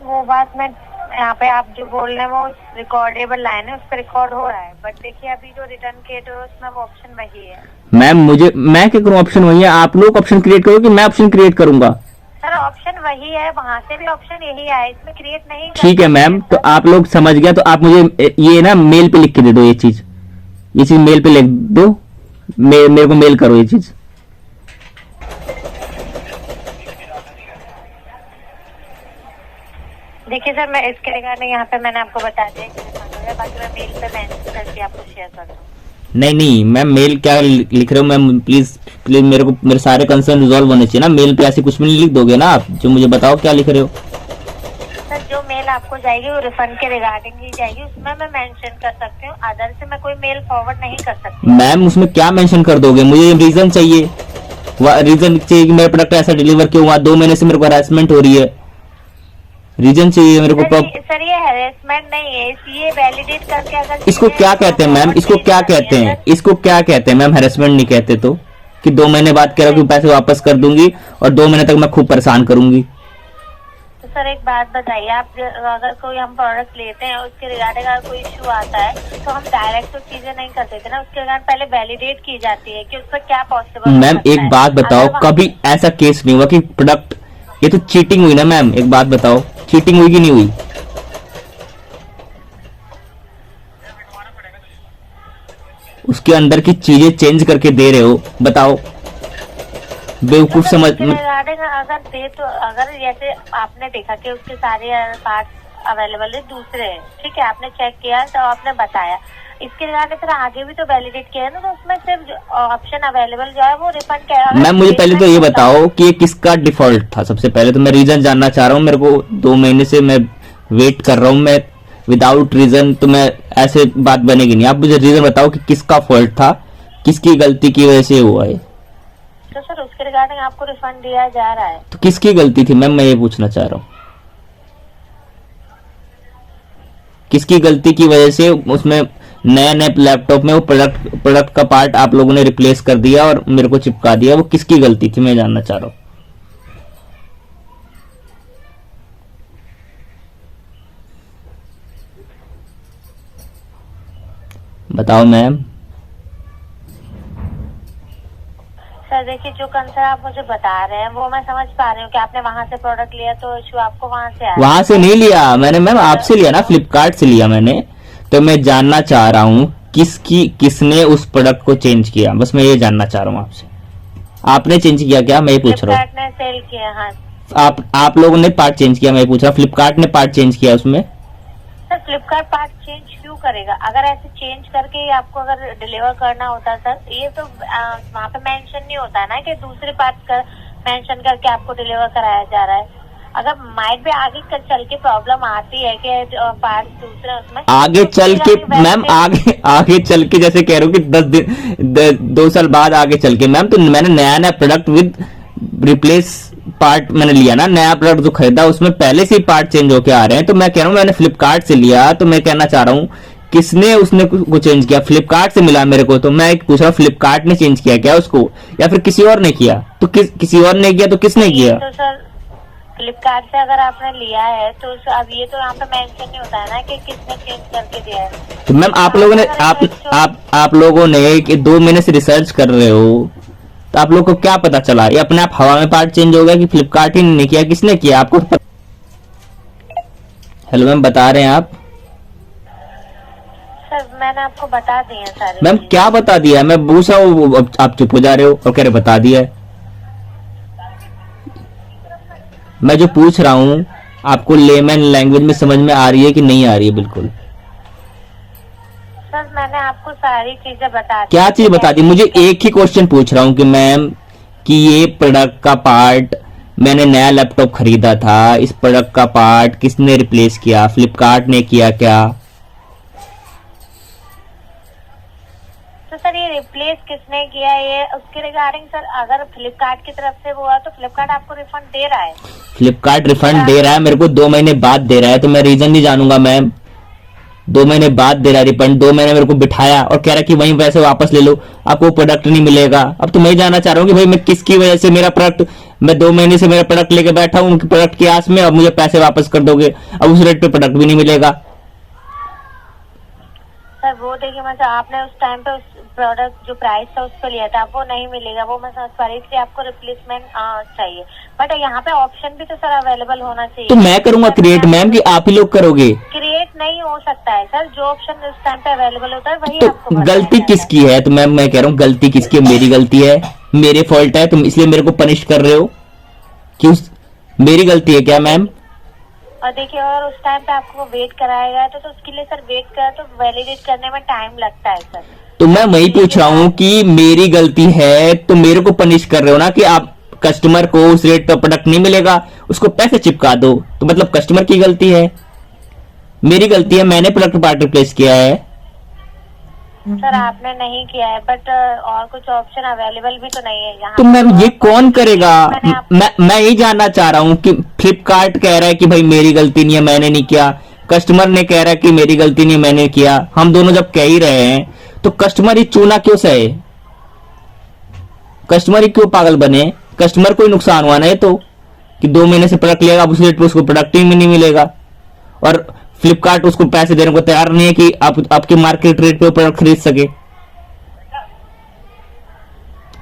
वो बात मैं यहाँ पे आप जो बोल रहे हैं वो रिकॉर्डेबल लाइन है, उस पर रिकॉर्ड हो रहा है, बट देखिए अभी जो रिटर्न किए थे उसमें वो ऑप्शन वही है। मैम मैं क्या करूँ, ऑप्शन वही है, आप लोग ऑप्शन क्रिएट करो कि मैं ऑप्शन क्रिएट करूंगा? सर ऑप्शन वही है, वहाँ से भी ऑप्शन यही आया, इसमें क्रिएट नहीं कर ठीक है मैम, तो आप लोग समझ गया, तो आप मुझे ये ना मेल पे लिख के दे दो, ये चीज मेल पे लिख दो, मेरे को मेल करो ये चीज। देखिए सर, मैं इसके रिगार्डिंग यहाँ पे मैंने आपको बता दिया कि refund हो गया, बाकी मैं मेल पे मैसेज करके आपको शेयर कर दूँ। नहीं मैम, मेल क्या लिख रहे हो मैम? प्लीज मेरे सारे कंसर्न रिजॉल्व होने चाहिए ना, मेल पे ऐसे कुछ भी नहीं लिख दोगे ना आप? जो मुझे बताओ क्या लिख रहे हो। सर जो मेल आपको जाएगी वो रिफंड के रिगार्डिंग ही जाएगी, उसमें मैं मेंशन कर सकती हूँ, अदर से मैं कोई मेल फॉरवर्ड नहीं कर सकती। मैम उसमें क्या मेंशन कर दोगे? मुझे रीजन चाहिए, रीजन चाहिए कि मेरा प्रोडक्ट ऐसा डिलीवर क्यों हुआ, 2 महीने से मेरे को हरासमेंट हो रही है, रीजन चाहिए मेरे को। सर ये हैरेसमेंट नहीं है, ये वैलिडेट करके अगर इसको क्या कहते हैं मैम? इसको क्या कहते हैं? इसको क्या कहते हैं मैम? हैरेसमेंट नहीं कहते तो? कि 2 महीने बाद कह रहा हूँ कि पैसे वापस कर दूंगी और 2 महीने तक मैं खूब परेशान करूंगी। तो सर एक बात बताइए, आप अगर कोई हम प्रोडक्ट लेते हैं उसके रिगार्डिंग अगर कोई इश्यू आता है तो हम डायरेक्ट तो चीजें नहीं कर देते ना, उसके रिगार्डिंग पहले वैलिडेट की जाती है कि उस पर क्या पॉसिबल। मैम एक बात बताओ, कभी ऐसा केस नहीं हुआ कि प्रोडक्ट, ये तो चीटिंग हुई ना मैम, एक बात बताओ, चीटिंग हुई कि नहीं हुई? उसके अंदर की चीजें चेंज करके दे रहे हो, बताओ, बेवकूफ समझ। रिगार्डिंग अगर दे तो, अगर जैसे आपने देखा कि उसके सारे पार्ट अवेलेबल है, दूसरे हैं, ठीक है, आपने चेक किया तो आपने बताया, इसके रिगार्डिंग फिर आगे भी तो वैलिडेट किया है ना, तो उसमें सिर्फ ऑप्शन अवेलेबल जो है वो रिफंड किया। मैम मुझे पहले तो ये बताओ कि ये किसका डिफॉल्ट था? सबसे पहले तो मैं रीजन जानना चाह रहा हूँ, मेरे को 2 महीने से मैं वेट कर रहा हूँ, मैं विदाउट रीजन तो मैं ऐसे बात बनेगी नहीं। आप मुझे रीजन बताओ कि किसका फॉल्ट था, किसकी गलती की वजह से हुआ है। तो सर उसके रिगार्डिंग आपको रिफंड दिया जा रहा है। तो किसकी गलती थी मैम, मैं ये पूछना चाह रहा हूँ, किसकी गलती की वजह से उसमें नए लैपटॉप में वो प्रोडक्ट का पार्ट आप लोगों ने रिप्लेस कर दिया और मेरे को चिपका दिया, वो किसकी गलती थी मैं जानना चाह रहा हूँ। बताओ मैम। सर देखिए, जो कंसर्न आप मुझे बता रहे हैं वो मैं समझ पा रही हूँ कि आपने वहाँ से प्रोडक्ट लिया तो इशू आपको वहाँ से आया। वहां से नहीं लिया मैंने मैम, आपसे लिया ना, फ्लिपकार्ट से लिया मैंने। तो मैं जानना चाह रहा हूँ किसने उस प्रोडक्ट को चेंज किया, बस मैं ये जानना चाह रहा हूँ आपसे। आपने चेंज किया क्या, मैं ये पूछ रहा हूँ। फ्लिपकार्ट ने सेल किया, हाँ। आप लोगों ने पार्ट चेंज किया, मैं ये पूछ रहा हूँ, फ्लिपकार्ट ने पार्ट चेंज किया उसमें? सर फ्लिपकार्ट पार्ट चेंज क्यों करेगा? अगर ऐसे चेंज करके ही आपको अगर डिलीवर करना होता सर, ये तो वहाँ पे मेंशन नहीं होता है ना कि दूसरे पार्ट का मेंशन करके आपको डिलीवर कराया जा रहा है। अगर माइट भी आगे चल के प्रॉब्लम आती है कि पार्ट दूसरे उसमें आगे चल के मैम, आगे चल के जैसे कह रहे हो कि 2 साल बाद आगे चल के मैम, तो मैंने नया प्रोडक्ट विद रिप्लेस पार्ट मैंने लिया ना, नया प्रोडक्ट जो खरीदा उसमें पहले से ही पार्ट चेंज होके आ रहे हैं। तो मैं कह रहा हूँ मैंने फ्लिपकार्ट से लिया, तो मैं कहना चाह रहा हूँ किसने उसने को चेंज किया? फ्लिपकार्ट से मिला मेरे को, तो मैं पूछ रहा हूँ फ्लिपकार्ट ने चेंज किया क्या उसको या फिर किसी और ने किया? तो किसी और ने किया तो किसने किया? तो सर फ्लिपकार्ट से अगर आपने लिया है तो अब ये तो यहाँ पे मेंशन नहीं होता है ना कि किसने चेंज करके दिया है। तो मैम आप लोगों ने आप लोगों ने कि 2 महीने से रिसर्च कर रहे हो, तो आप लोग को क्या पता चला? ये अपने आप हवा में पार्ट चेंज हो गया कि फ्लिपकार्ट ही ने किया, किसने किया आपको? हेलो मैम, बता रहे हैं आप? सर मैंने आपको बता दिए हैं सारे। मैम क्या बता दिया? मैं पूछ रहा हूँ, आप चुप हो जा रहे हो और कह रहे बता दिया है। मैं जो पूछ रहा हूँ आपको लेमन लैंग्वेज में समझ में आ रही है कि नहीं आ रही है? बिल्कुल सर मैंने आपको सारी चीजें बता दी। क्या चीज बता दी? मुझे एक ही क्वेश्चन पूछ रहा हूँ कि मैम कि ये प्रोडक्ट का पार्ट, मैंने नया लैपटॉप खरीदा था, इस प्रोडक्ट का पार्ट किसने रिप्लेस किया? फ्लिपकार्ट ने किया क्या? तो सर ये रिप्लेस किसने किया, ये उसके रिगार्डिंग सर अगर फ्लिपकार्ट की तरफ से हुआ तो फ्लिपकार्ट आपको रिफंड दे रहा है। फ्लिपकार्ट रिफंड दे रहा है मेरे को, 2 महीने बाद दे रहा है, तो मैं रीजन नहीं जानूंगा मैम? 2 महीने बाद दे रहा है रिफंड, 2 महीने मेरे को बिठाया और कह रहा है कि वहीं पैसे वापस ले लो, आपको प्रोडक्ट नहीं मिलेगा। अब तो मैं जानना चाह रहा हूँ कि भाई मैं किसकी वजह से मेरा प्रोडक्ट, मैं 2 महीने से मेरा प्रोडक्ट लेके बैठा हूँ प्रोडक्ट की आस में, अब मुझे पैसे वापस कर दोगे, अब उस रेट पे प्रोडक्ट भी नहीं मिलेगा। सर वो देखिए मतलब आपने उस टाइम पे उस प्रोडक्ट जो प्राइस था उस पर लिया था, वो नहीं मिलेगा, वो मैं समझ पा रही, इसलिए आपको रिप्लेसमेंट चाहिए। बट यहाँ पे ऑप्शन भी तो सर अवेलेबल होना चाहिए। तो मैं करूंगा क्रिएट मैम कि आप ही लोग करोगे? क्रिएट नहीं हो सकता है सर, जो ऑप्शन उस टाइम पे अवेलेबल होता है वही तो आपको गलती किसकी है? तो मैम मैं कह रहा हूँ गलती किसकी है? मेरी गलती है, मेरे फॉल्ट है, तुम इसलिए मेरे को पनिश कर रहे हो कि मेरी गलती है क्या मैम? और देखिए और उस टाइम पे आपको वेट कराया गया तो उसके लिए सर वेट करा तो वैलिडेट करने में टाइम लगता है सर। तो मैं वही पूछ रहा हूँ कि मेरी गलती है तो मेरे को पनिश कर रहे हो ना कि आप कस्टमर को उस रेट पर प्रोडक्ट नहीं मिलेगा उसको पैसे चिपका दो, तो मतलब कस्टमर की गलती है, मेरी गलती है, मैंने प्रोडक्ट पार्ट रिप्लेस किया है। सर आपने नहीं किया है बट और कुछ ऑप्शन अवेलेबल भी तो नहीं है यहाँ। तो मैम ये कौन करेगा? मैंने मैं यही जानना चाह रहा हूँ कि फ्लिपकार्ट कह रहा है कि भाई मेरी गलती नहीं है, मैंने नहीं किया, कस्टमर ने कह रहा है कि मेरी गलती नहीं, मैंने किया, हम दोनों जब कह ही रहे हैं तो कस्टमर ही चूना क्यों सहे? कस्टमर ही क्यों पागल बने? कस्टमर को ही नुकसान हुआ ना ये तो, कि 2 महीने से प्रोडक्ट लेगा, अब उस रेट पे उसको प्रोडक्ट ही नहीं मिलेगा और फ्लिपकार्ट उसको पैसे देने को तैयार नहीं है कि आपके मार्केट रेट पे प्रोडक्ट खरीद सके।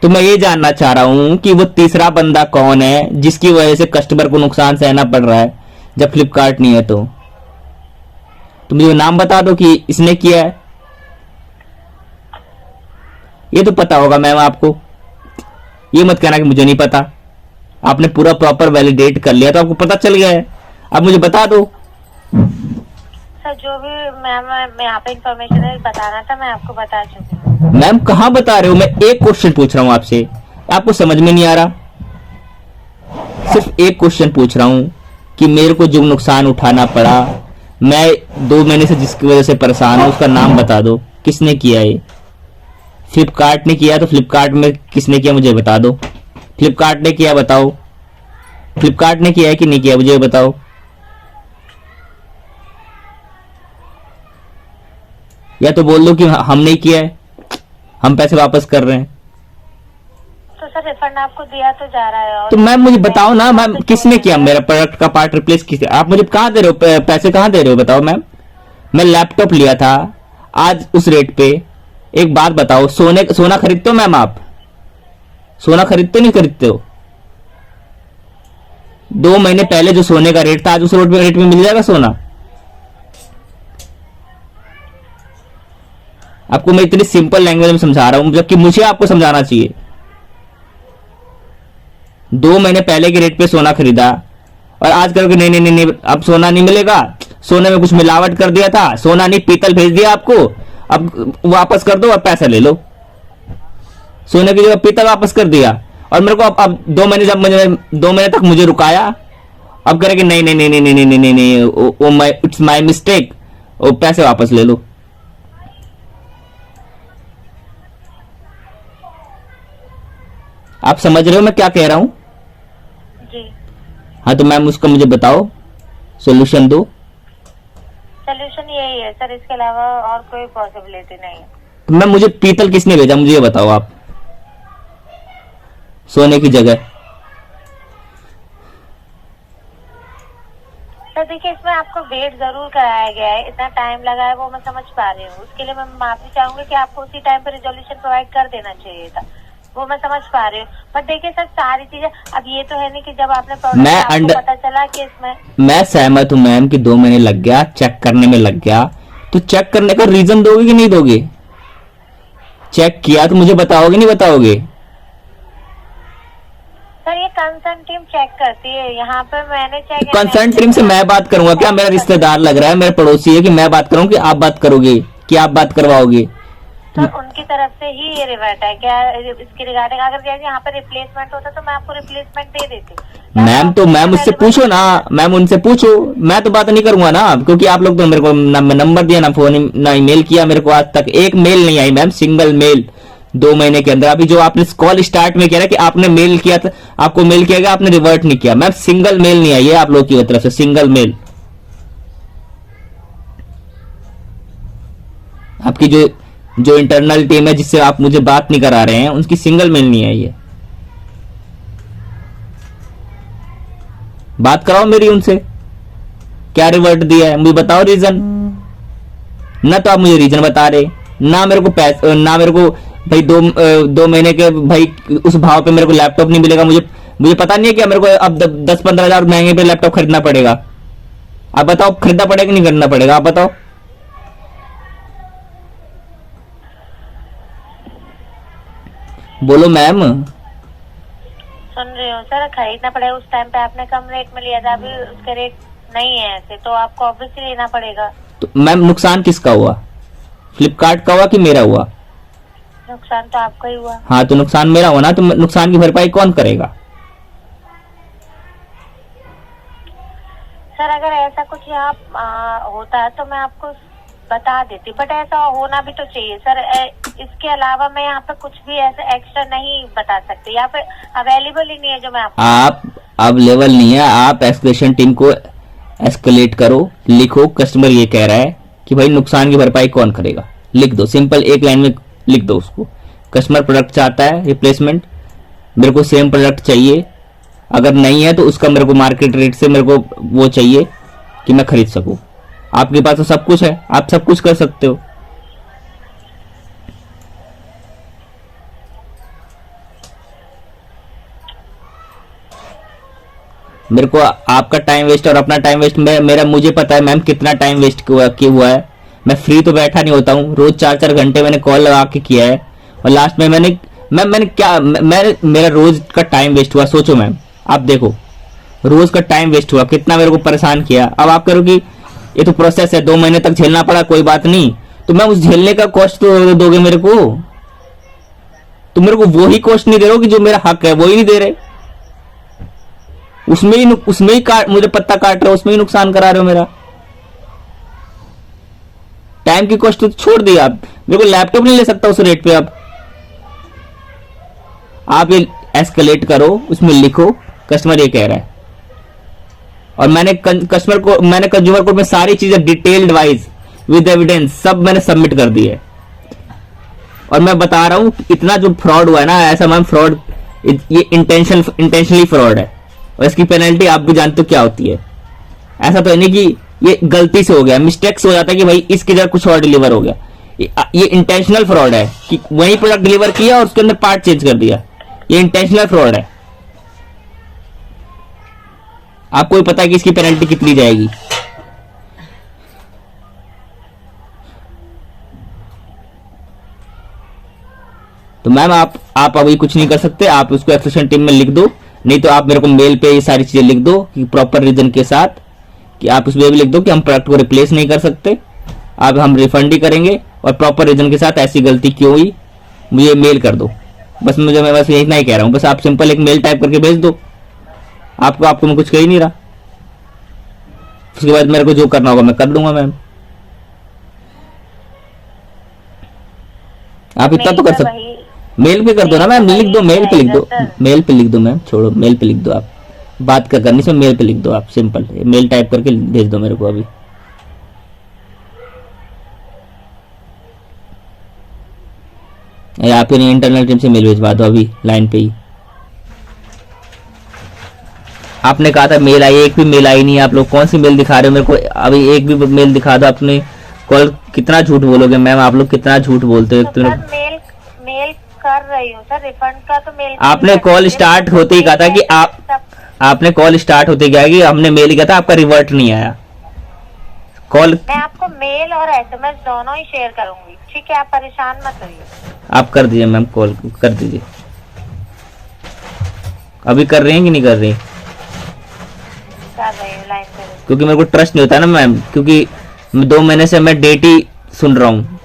तो मैं ये जानना चाह रहा हूं कि वो तीसरा बंदा कौन है जिसकी वजह से कस्टमर को नुकसान सहना पड़ रहा है जब फ्लिपकार्ट नहीं है? तो मुझे नाम बता दो कि इसने किया है। ये तो पता होगा मैम आपको, ये मत कहना कि मुझे नहीं पता, आपने पूरा प्रॉपर वैलिडेट कर लिया तो आपको पता चल गया है, अब मुझे बता दो। सर जो भी मैम यहाँ पे इंफॉर्मेशन बताना था मैं आपको बता चुकी हूँ। मैम कहाँ बता रहे हो? मैं एक क्वेश्चन पूछ रहा हूँ आपसे, आपको समझ में नहीं आ रहा? सिर्फ एक क्वेश्चन पूछ रहा हूँ कि मेरे को जो नुकसान उठाना पड़ा, मैं 2 महीने से जिसकी वजह से परेशान हूँ, उसका नाम बता दो, किसने किया है? फ्लिपकार्ट ने किया तो फ्लिपकार्ट में किसने किया मुझे बता दो। फ्लिपकार्ट ने किया बताओ, फ्लिपकार्ट ने किया है कि नहीं किया मुझे बताओ। या तो बोल दो कि हम नहीं किया है, हम पैसे वापस कर रहे हैं। तो सर रिफंड आपको दिया तो जा रहा है। और तो मैम मुझे बताओ ना मैम, किसने किया मेरा प्रोडक्ट का पार्ट रिप्लेस? किस आप मुझे कहाँ दे रहे हो पैसे, कहाँ दे रहे हो बताओ मैम? मैं लैपटॉप लिया था आज उस रेट पे। एक बात बताओ, सोना खरीदते हो मैम? आप सोना खरीदते नहीं खरीदते हो? 2 महीने पहले जो सोने का रेट था आज उस रेट में मिल जाएगा सोना? आपको मैं इतनी सिंपल लैंग्वेज में समझा रहा हूं जबकि मुझे आपको समझाना चाहिए। 2 महीने पहले के रेट पे सोना खरीदा और आज करोगे नहीं नहीं नहीं अब सोना नहीं मिलेगा, सोने में कुछ मिलावट कर दिया था, सोना नहीं पीतल भेज दिया आपको, अब वापस कर दो और पैसा ले लो। सोने की जगह पीतल वापस कर दिया और मेरे को अब 2 महीने जब मुझे 2 महीने तक मुझे रुकाया, अब कह रहे कि नहीं नहीं नहीं नहीं नहीं नहीं नहीं नहीं इट्स माय मिस्टेक, वो पैसे वापस ले लो। आप समझ रहे हो मैं क्या कह रहा हूं? जी हाँ तो मैम उसका मुझे बताओ, सॉल्यूशन दो। सोल्यूशन यही है सर, इसके अलावा और कोई पॉसिबिलिटी नहीं है। तो मैम मुझे पीतल किसने भेजा मुझे ये बताओ आप, सोने की जगह? सर देखिए इसमें आपको वेट जरूर कराया गया है, इतना टाइम लगा है वो मैं समझ पा रही हूँ, उसके लिए मैं माफी चाहूंगी कि आपको उसी टाइम पे रिजोल्यूशन प्रोवाइड कर देना चाहिए था, वो मैं समझ पा रही हूँ। बट देखिए सर सारी चीजें अब ये तो है नहीं कि जब आपने आपको पता चला कि इसमें मैं सहमत हूँ मैम कि 2 महीने लग गया, चेक करने में लग गया, तो चेक करने का रीजन दोगे कि नहीं दोगे? चेक किया तो मुझे बताओगे नहीं बताओगे? सर ये कंसर्न टीम चेक करती है, यहाँ पे मैंने चेक कंसर्न टीम से मैं बात करूंगा क्या? मेरा रिश्तेदार लग रहा है, मेरे पड़ोसी है कि मैं बात करूं कि आप बात करोगे कि आप बात करवाओगे? तो उनकी तरफ से ही ये रिवर्ट है क्या इसके रिगार्डिंग? अगर जैसे यहाँ पे रिप्लेसमेंट होता तो मैं आपको रिप्लेसमेंट दे देती। मैम तो मैम उससे पूछो ना, मैम उनसे पूछो, मैं तो बात नहीं करूंगा ना, क्योंकि आप लोग तो मेरे को ना नंबर दिया, ना फोन, ना ईमेल किया, मेरे को आज तक एक मेल नहीं आई मैम, सिंगल मेल 2 महीने के अंदर। अभी जो आपने कॉल स्टार्ट में किया कि आपने मेल किया था, आपको मेल किया गया, आपने रिवर्ट नहीं किया मैम, सिंगल मेल नहीं आई है आप लोग की तरफ से, सिंगल मेल। आपकी जो इंटरनल टीम है जिससे आप मुझे बात नहीं करा रहे हैं, उनकी सिंगल मेल नहीं आई है। बात कराओ मेरी उनसे, क्या रिवर्ट दिया है मुझे बताओ रीजन। ना तो आप मुझे रीजन बता रहे, ना मेरे को पैसे, ना मेरे को भाई 2 महीने के भाई उस भाव पे मेरे को लैपटॉप नहीं मिलेगा। मुझे पता नहीं है क्या मेरे को अब 10-15 हजार महंगे पे लैपटॉप खरीदना पड़ेगा। आप बताओ खरीदना पड़ेगा कि नहीं खरीदना पड़ेगा, आप बताओ। बोलो मैम। सुन रही हूँ सर, खरीदना पड़ेगा। उस टाइम पे आपने कम रेट में लिया था, अभी उसके रेट नहीं है ऐसे, तो आपको ऑब्वियसली लेना पड़ेगा। तो मैम नुकसान किसका हुआ, फ्लिपकार्ट का हुआ कि मेरा हुआ? नुकसान तो आपका ही हुआ। हाँ तो नुकसान मेरा हुआ ना, तो नुकसान की भरपाई कौन करेगा? सर अगर ऐसा कुछ यहाँ होता है तो मैं आपको बता देती, बट ऐसा होना भी तो चाहिए सर। इसके अलावा मैं यहाँ पे कुछ भी ऐसा एक्स्ट्रा नहीं बता सकती, यहाँ पे अवेलेबल ही नहीं है जो मैं आपको। आप अब लेवल नहीं है, आप एस्केलेशन टीम को एस्केलेट करो, लिखो कस्टमर ये कह रहा है कि भाई नुकसान की भरपाई कौन करेगा, लिख दो, सिंपल एक लाइन में लिख दो उसको। कस्टमर प्रोडक्ट चाहता है रिप्लेसमेंट, मेरे को सेम प्रोडक्ट चाहिए, अगर नहीं है तो उसका मेरे को मार्केट रेट से मेरे को वो चाहिए कि मैं खरीद सकूं। आपके पास तो सब कुछ है, आप सब कुछ कर सकते हो। मेरे को आपका टाइम वेस्ट और अपना टाइम वेस्ट मेरा मुझे पता है मैम कितना टाइम वेस्ट हुआ है। मैं फ्री तो बैठा नहीं होता हूँ, रोज 4-4 घंटे मैंने कॉल लगा के किया है, और लास्ट में मेरा रोज का टाइम वेस्ट हुआ। सोचो मैम, आप देखो रोज का टाइम वेस्ट हुआ, कितना मेरे को परेशान किया। अब आप करो कि ये तो प्रोसेस है, 2 महीने तक झेलना पड़ा, कोई बात नहीं, तो मैं उस झेलने का कॉस्ट तो दोगे मेरे को? तो मेरे को वो ही कॉस्ट नहीं दे रहे हो कि जो मेरा हक है वो ही नहीं दे रहे, उसमें ही मुझे पत्ता काट रहे हो, उसमें ही नुकसान करा रहे हो मेरा। टाइम की कॉस्ट तो छोड़ दी, आप मेरे को लैपटॉप नहीं ले सकता उस रेट पे। आप ये एस्केलेट करो, उसमें लिखो कस्टमर ये कह रहा है, और मैंने कंज्यूमर कोर्ट में सारी चीजें डिटेल्ड वाइज विद एविडेंस सब मैंने सबमिट कर दी है। और मैं बता रहा हूं इतना जो फ्रॉड हुआ है ना, ऐसा मैम फ्रॉड, ये इंटेंशनली फ्रॉड है, और इसकी पेनल्टी आप भी जानते हो क्या होती है। ऐसा तो नहीं कि ये गलती से हो गया, मिस्टेक से हो जाता है कि भाई इसकी जगह कुछ और डिलीवर हो गया। ये इंटेंशनल फ्रॉड है कि वही प्रोडक्ट डिलीवर किया और उसके अंदर पार्ट चेंज कर दिया, ये इंटेंशनल फ्रॉड है। आपको भी पता है कि इसकी पेनल्टी कितनी जाएगी। तो मैम आप अभी कुछ नहीं कर सकते, आप उसको एक्सेशन टीम में लिख दो, नहीं तो आप मेरे को मेल पे ये सारी चीजें लिख दो कि प्रॉपर रीजन के साथ, कि आप उसमें भी लिख दो कि हम प्रोडक्ट को रिप्लेस नहीं कर सकते, आप हम रिफंड ही करेंगे, और प्रॉपर रीजन के साथ ऐसी गलती क्यों हुई मुझे मेल कर दो। बस मैं बस इतना ही कह रहा हूँ, बस आप सिंपल एक मेल टाइप करके भेज दो। आपको मैं कुछ कह ही नहीं रहा, उसके बाद मेरे को जो करना होगा मैं कर लूंगा मैम। आप इतना तो कर सकते, मेल पे कर दो ना मैम, लिख दो, मेल पे लिख दो, मेल पे लिख दो मैम, छोड़ो मेल पे लिख दो, आप बात करनी से मेल पे लिख दो, आप सिंपल मेल टाइप करके भेज दो मेरे को अभी। या फिर इंटरनल टीम से मेल भेजवा दो अभी लाइन पे ही। आपने कहा था मेल आई, एक भी मेल आई नहीं है। आप लोग कौन सी मेल दिखा रहे हो मेरे को? अभी एक भी मेल दिखा दो। आपने कॉल कितना झूठ बोलोगे मैम, आप लोग कितना झूठ बोलते हो। तो मेल कर रही हूँ सर, रिफंड का तो मेल। आपने कॉल स्टार्ट होते ही कहा था कि आपने कॉल स्टार्ट होते क्या कि हमने मेल ही किया था, आपका रिवर्ट नहीं आया कॉल। मैं आपको मेल और एसएमएस दोनों ही शेयर करूंगी, ठीक है? आप परेशान मत होइए। आप कर दीजिए मैम, कॉल कर दीजिए। अभी कर रहे हैं कि नहीं कर रही? कर रही हूँ लाइन पे, क्योंकि मेरे को ट्रस्ट नहीं होता ना मैम, क्योंकि 2 महीने से मैं डेट ही सुन रहा हूँ।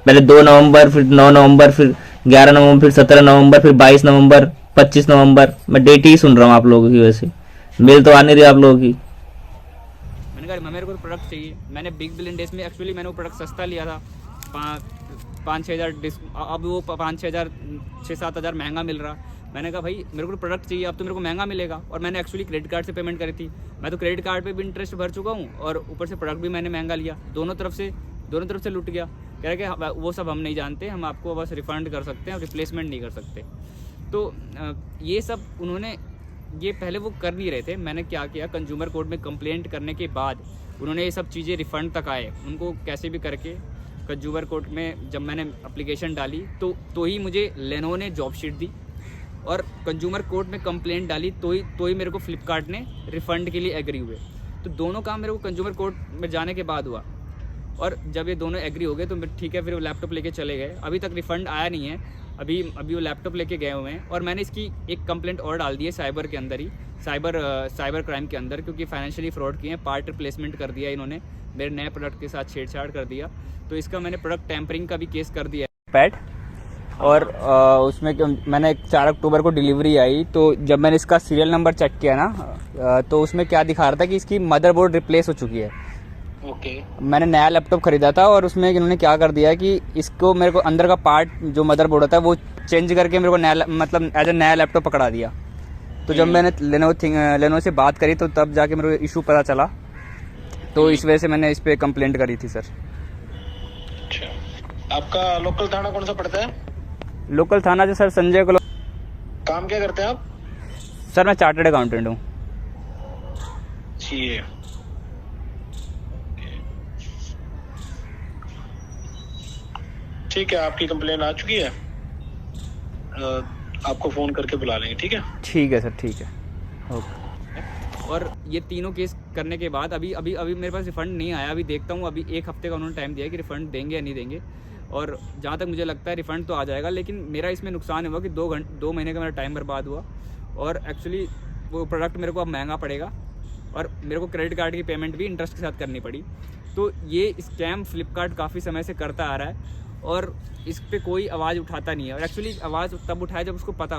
पहले 2 नवंबर, फिर 9 नवंबर, फिर 11 नवंबर, फिर 17 नवंबर, फिर 22 नवंबर, 25 नवंबर, मैं डेट ही सुन रहा हूँ आप लोगों की वजह से। मेल तो आने रही आप लोगों की। मैंने कहा मेरे को प्रोडक्ट चाहिए। मैंने बिग बिलियन डेज में एक्चुअली मैंने वो प्रोडक्ट सस्ता लिया था, 5-6 हज़ार, अब वो 5-6 हज़ार 6-7 हज़ार महंगा मिल रहा। मैंने कहा भाई मेरे को प्रोडक्ट चाहिए, अब तो मेरे को महंगा मिलेगा। और मैंने एक्चुअली क्रेडिट कार्ड से पेमेंट करी थी, मैं तो क्रेडिट कार्ड पे भी इंटरेस्ट भर चुका हूँ, और ऊपर से प्रोडक्ट भी मैंने महंगा लिया। दोनों तरफ से लूट गया। कह रहे कि वो सब हम नहीं जानते, हम आपको बस रिफ़ंड कर सकते हैं, रिप्लेसमेंट नहीं कर सकते। तो ये सब उन्होंने, ये पहले वो कर नहीं रहे थे। मैंने क्या किया, कंज्यूमर कोर्ट में कंप्लेंट करने के बाद उन्होंने ये सब चीज़ें रिफ़ंड तक आए। उनको कैसे भी करके कंज्यूमर कोर्ट में जब मैंने एप्लीकेशन डाली तो ही मुझे लेनोवो ने जॉब शीट दी, और कंज्यूमर कोर्ट में कंप्लेंट डाली तो ही मेरे को फ्लिपकार्ट ने रिफ़ंड के लिए एग्री हुए। तो दोनों काम मेरे को कंज्यूमर कोर्ट में जाने के बाद हुआ, और जब ये दोनों एग्री हो गए तो ठीक है, फिर वो लैपटॉप लेके चले गए। अभी तक रिफ़ंड आया नहीं है, अभी वो लैपटॉप लेके गए हुए हैं। और मैंने इसकी एक कंप्लेंट और डाल दी है साइबर के अंदर ही, साइबर क्राइम के अंदर, क्योंकि फाइनेंशियली फ्रॉड किए हैं, पार्ट रिप्लेसमेंट कर दिया इन्होंने, मेरे नए प्रोडक्ट के साथ छेड़छाड़ कर दिया। तो इसका मैंने प्रोडक्ट टैम्परिंग का भी केस कर दिया है पैड। और उसमें मैंने 4 अक्टूबर को डिलीवरी आई, तो जब मैंने इसका सीरियल नंबर चेक किया ना, तो उसमें क्या दिखा रहा था कि इसकी मदरबोर्ड रिप्लेस हो चुकी है। ओके। मैंने नया लैपटॉप खरीदा था, और उसमें इन्होंने क्या कर दिया कि इसको मेरे को अंदर का पार्ट जो मदरबोर्ड होता है वो चेंज करके मेरे को नया, मतलब एज ए नया लैपटॉप पकड़ा दिया। तो जब मैंने लेनोवो से बात करी तो तब जाके मेरे को इशू पता चला, तो इस वजह से मैंने इस पर कंप्लेंट करी थी सर। अच्छा, आपका लोकल थाना कौन सा पड़ता है? लोकल थाना जो सर संजय को। काम क्या करते हैं आप? सर मैं चार्टर्ड अकाउंटेंट हूँ। सीए। ठीक है, आपकी कंप्लेन आ चुकी है, आपको फोन करके बुला लेंगे। ठीक है? ठीक है सर, ठीक है, ओके। और ये तीनों केस करने के बाद अभी मेरे पास रिफ़ंड नहीं आया। अभी देखता हूँ, अभी 1 हफ्ते का उन्होंने टाइम दिया है कि रिफ़ंड देंगे या नहीं देंगे, और जहाँ तक मुझे लगता है रिफ़ंड तो आ जाएगा। लेकिन मेरा इसमें नुकसान हुआ कि 2 महीने का मेरा टाइम बर्बाद हुआ, और एक्चुअली वो प्रोडक्ट मेरे को अब महंगा पड़ेगा, और मेरे को क्रेडिट कार्ड की पेमेंट भी इंटरेस्ट के साथ करनी पड़ी। तो ये स्कैम फ्लिपकार्ट काफ़ी समय से करता आ रहा है, और इस पर कोई आवाज़ उठाता नहीं है। और एक्चुअली आवाज़ तब उठाए जब उसको पता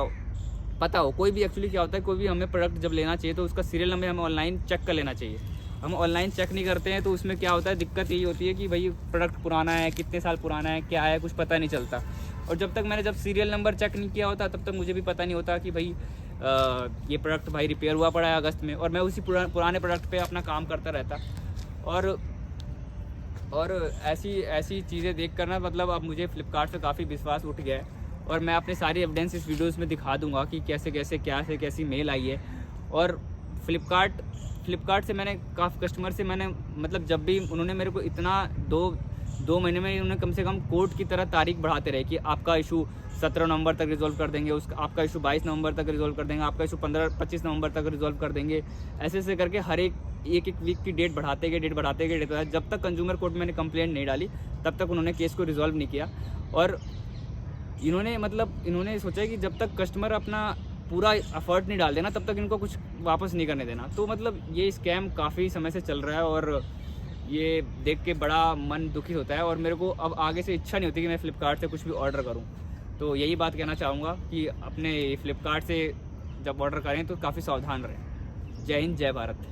हो। कोई भी एक्चुअली क्या होता है, कोई भी हमें प्रोडक्ट जब लेना चाहिए तो उसका सीरियल नंबर हमें ऑनलाइन चेक कर लेना चाहिए। हम ऑनलाइन चेक नहीं करते हैं, तो उसमें क्या होता है, दिक्कत यही होती है कि भाई प्रोडक्ट पुराना है, कितने साल पुराना है, क्या है, कुछ पता नहीं चलता। और जब तक मैंने सीरियल नंबर चेक नहीं किया होता, तब तक मुझे भी पता नहीं होता कि भाई ये प्रोडक्ट भाई रिपेयर हुआ पड़ा है अगस्त में, और मैं उसी पुराने प्रोडक्ट पे अपना काम करता रहता। और ऐसी चीज़ें देख कर ना, मतलब अब मुझे फ्लिपकार्ट से काफ़ी विश्वास उठ गया है, और मैं अपने सारी एविडेंस इस वीडियोस में दिखा दूंगा कि कैसी मेल आई है। और फ्लिपकार्ट से मैंने काफ़ी कस्टमर से मैंने, मतलब जब भी उन्होंने मेरे को इतना 2 महीने में उन्होंने कम से कम कोर्ट की तरह तारीख बढ़ाते रहे कि आपका इशू 17 नवंबर तक रिजॉल्व कर देंगे, आपका इशू 22 नवंबर तक रिजॉल्व कर देंगे, आपका इशू 25 नवंबर तक रिजॉल्व कर देंगे। ऐसे करके हर एक वीक की डेट बढ़ाते गए। जब तक कंज्यूमर कोर्ट में मैंने कंप्लेंट नहीं डाली, तब तक उन्होंने केस को रिजॉल्व नहीं किया। और इन्होंने सोचा कि जब तक कस्टमर अपना पूरा एफर्ट नहीं डाल देना, तब तक इनको कुछ वापस नहीं करने देना। तो मतलब ये स्कैम काफ़ी समय से चल रहा है, और ये देख के बड़ा मन दुखी होता है, और मेरे को अब आगे से इच्छा नहीं होती कि मैं फ़्लिपकार्ट से कुछ भी ऑर्डर करूं। तो यही बात कहना चाहूँगा कि अपने फ़्लिपकार्ट से जब ऑर्डर करें तो काफ़ी सावधान रहें। जय हिंद, जय भारत।